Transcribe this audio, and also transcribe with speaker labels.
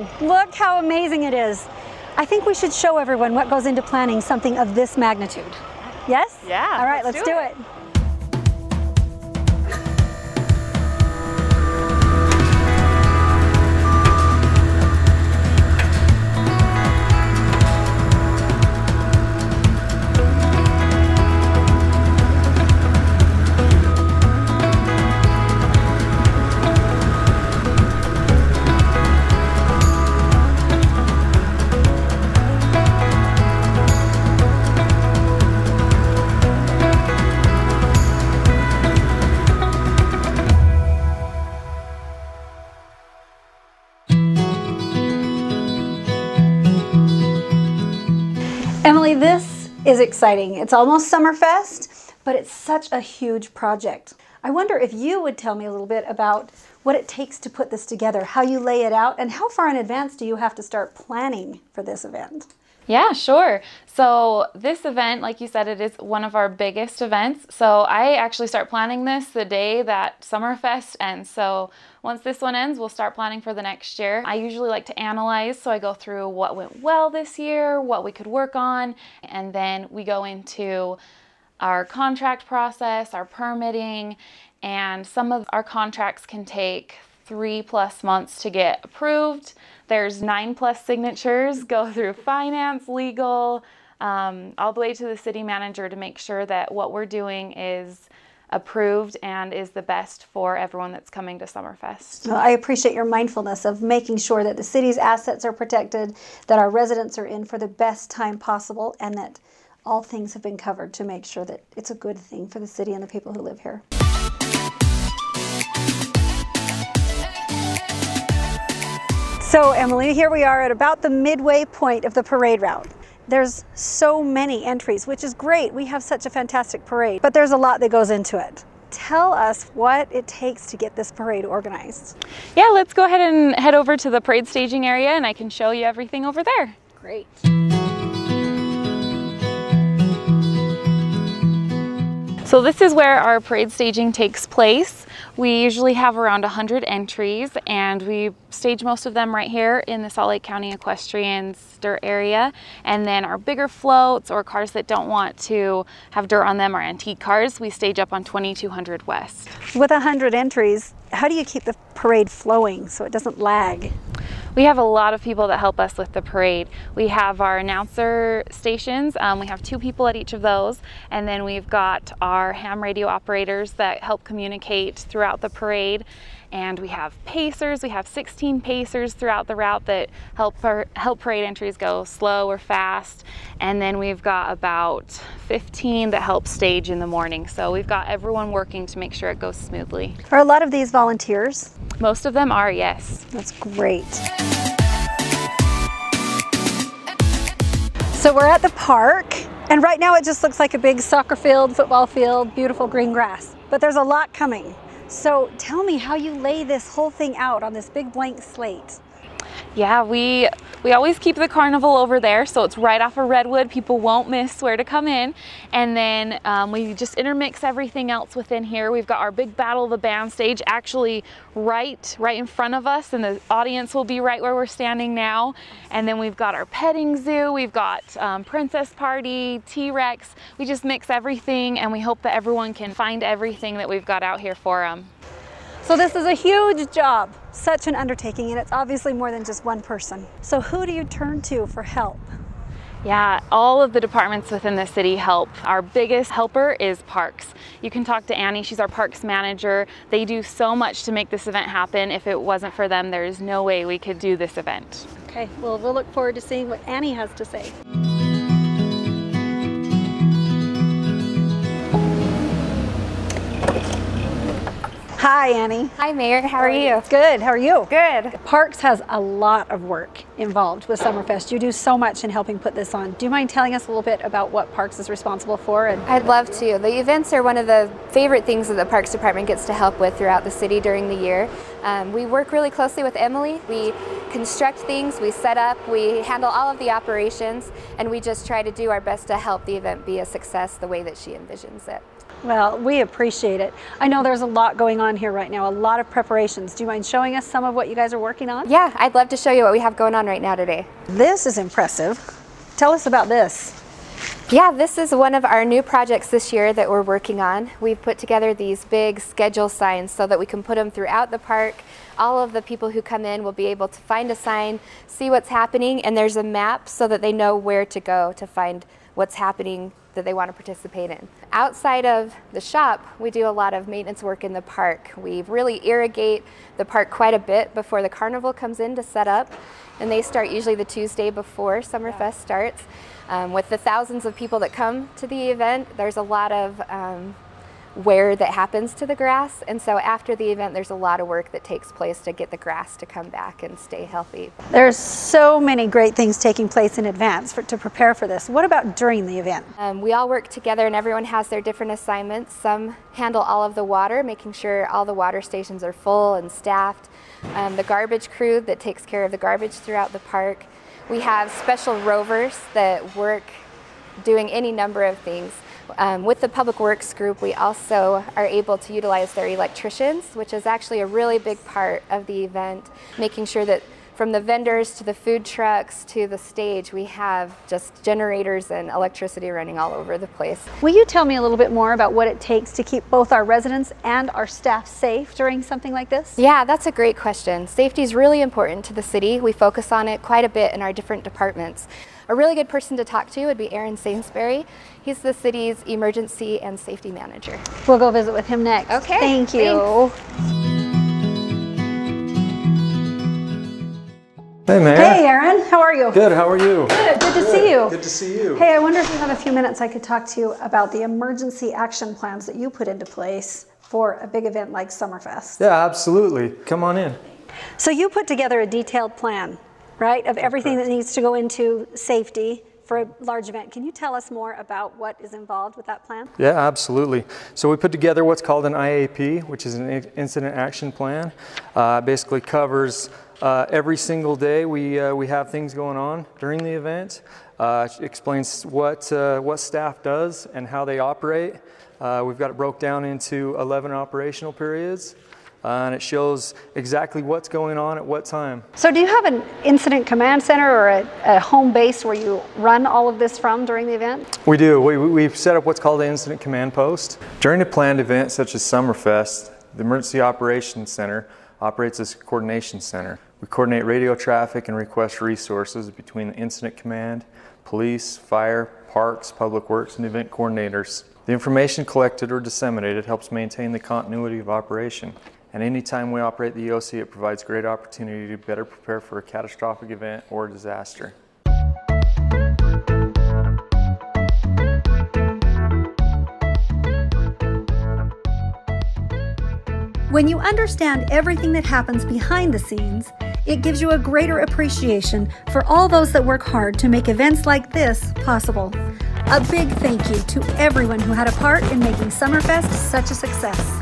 Speaker 1: done. Look how amazing it is. I think we should show everyone what goes into planning something of this magnitude. Yes?
Speaker 2: Yeah.
Speaker 1: All right, let's do it. Emily, this is exciting. It's almost Summerfest, but it's such a huge project. I wonder if you would tell me a little bit about what it takes to put this together, how you lay it out, and how far in advance do you have to start planning for this event?
Speaker 2: Yeah, sure. So this event, like you said, it is one of our biggest events. So I actually start planning this the day that Summerfest ends. So once this one ends, we'll start planning for the next year. I usually like to analyze, so I go through what went well this year, what we could work on, and then we go into our contract process, our permitting, and some of our contracts can take 3+ months to get approved. There's 9+ signatures, go through finance, legal, all the way to the city manager to make sure that what we're doing is approved and is the best for everyone that's coming to Summerfest.
Speaker 1: Well, I appreciate your mindfulness of making sure that the city's assets are protected, that our residents are in for the best time possible, and that all things have been covered to make sure that it's a good thing for the city and the people who live here. So Emily, here we are at about the midway point of the parade route. There's so many entries, which is great. We have such a fantastic parade, but there's a lot that goes into it. Tell us what it takes to get this parade organized.
Speaker 2: Yeah, let's go ahead and head over to the parade staging area and I can show you everything over there.
Speaker 1: Great.
Speaker 2: So this is where our parade staging takes place. We usually have around 100 entries and we stage most of them right here in the Salt Lake County Equestrian dirt area. And then our bigger floats or cars that don't want to have dirt on them, our antique cars, we stage up on 2200 West.
Speaker 1: With 100 entries, how do you keep the parade flowing so it doesn't lag?
Speaker 2: We have a lot of people that help us with the parade. We have our announcer stations. We have 2 people at each of those. And then we've got our ham radio operators that help communicate throughout the parade. And we have pacers. We have 16 pacers throughout the route that help parade entries go slow or fast. And then we've got about 15 that help stage in the morning. So we've got everyone working to make sure it goes smoothly.
Speaker 1: Are a lot of these volunteers?
Speaker 2: Most of them are, yes.
Speaker 1: That's great. So we're at the park, and right now it just looks like a big soccer field, football field, beautiful green grass. But there's a lot coming. So tell me how you lay this whole thing out on this big blank slate.
Speaker 2: Yeah, we always keep the carnival over there, so it's right off of Redwood. People won't miss where to come in. And then we just intermix everything else within here. We've got our big Battle of the Band stage actually right in front of us, and the audience will be right where we're standing now. And then we've got our petting zoo, we've got Princess Party, T-Rex. We just mix everything, and we hope that everyone can find everything that we've got out here for them.
Speaker 1: So this is a huge job, such an undertaking, and it's obviously more than just one person. So who do you turn to for help?
Speaker 2: Yeah, all of the departments within the city help. Our biggest helper is Parks. You can talk to Annie, she's our Parks manager. They do so much to make this event happen. If it wasn't for them, there's no way we could do this event.
Speaker 1: Okay, well, we'll look forward to seeing what Annie has to say. Hi, Annie.
Speaker 3: Hi, Mayor. How are you?
Speaker 1: Good. How are you?
Speaker 3: Good.
Speaker 1: Parks has a lot of work involved with Summerfest. You do so much in helping put this on. Do you mind telling us a little bit about what Parks is responsible for?
Speaker 3: I'd love to. The events are one of the favorite things that the Parks Department gets to help with throughout the city during the year. We work really closely with Emily. We construct things, we set up, we handle all of the operations, and we just try to do our best to help the event be a success the way that she envisions it.
Speaker 1: Well, we appreciate it. I know there's a lot going on here right now, a lot of preparations. Do you mind showing us some of what you guys are working on?
Speaker 3: Yeah, I'd love to show you what we have going on right now today.
Speaker 1: This is impressive. Tell us about this.
Speaker 3: Yeah, this is one of our new projects this year that we're working on. We've put together these big schedule signs so that we can put them throughout the park. All of the people who come in will be able to find a sign, see what's happening, and there's a map so that they know where to go to find what's happening that they want to participate in. Outside of the shop, we do a lot of maintenance work in the park. We really irrigate the park quite a bit before the carnival comes in to set up, and they start usually the Tuesday before Summerfest starts. With the thousands of people that come to the event, there's a lot of wear that happens to the grass, and so after the event there's a lot of work that takes place to get the grass to come back and stay healthy.
Speaker 1: There's so many great things taking place in advance to prepare for this. What about during the event?
Speaker 3: We all work together and everyone has their different assignments. Some handle all of the water, making sure all the water stations are full and staffed. The garbage crew that takes care of the garbage throughout the park. We have special rovers that work doing any number of things. With the Public Works group, we also are able to utilize their electricians, which is actually a really big part of the event, making sure that from the vendors to the food trucks to the stage, we have just generators and electricity running all over the place.
Speaker 1: Will you tell me a little bit more about what it takes to keep both our residents and our staff safe during something like this?
Speaker 3: Yeah, that's a great question. Safety is really important to the city. We focus on it quite a bit in our different departments. A really good person to talk to would be Aaron Sainsbury. He's the city's emergency and safety manager.
Speaker 1: We'll go visit with him next.
Speaker 3: Okay.
Speaker 1: Thank you.
Speaker 3: Thanks.
Speaker 4: Hey, Mayor.
Speaker 1: Hey, Aaron. How are you?
Speaker 4: Good. How are you?
Speaker 1: Good. Good to see you.
Speaker 4: Good to see you.
Speaker 1: Hey, I wonder if you have a few minutes I could talk to you about the emergency action plans that you put into place for a big event like Summerfest.
Speaker 4: Yeah, absolutely. Come on in.
Speaker 1: So you put together a detailed plan, right, of everything that needs to go into safety for a large event. Can you tell us more about what is involved with that plan?
Speaker 4: Yeah, absolutely. So we put together what's called an IAP, which is an incident action plan. Basically covers every single day we have things going on during the event. Explains what staff does and how they operate. We've got it broke down into 11 operational periods. And it shows exactly what's going on at what time.
Speaker 1: So do you have an incident command center or a home base where you run all of this from during the event?
Speaker 4: We do. We've set up what's called the Incident Command Post. During a planned event such as Summerfest, the Emergency Operations Center operates as a coordination center. We coordinate radio traffic and request resources between the Incident Command, police, fire, parks, public works, and event coordinators. The information collected or disseminated helps maintain the continuity of operation. And anytime we operate the EOC, it provides great opportunity to better prepare for a catastrophic event or disaster.
Speaker 1: When you understand everything that happens behind the scenes, it gives you a greater appreciation for all those that work hard to make events like this possible. A big thank you to everyone who had a part in making Summerfest such a success.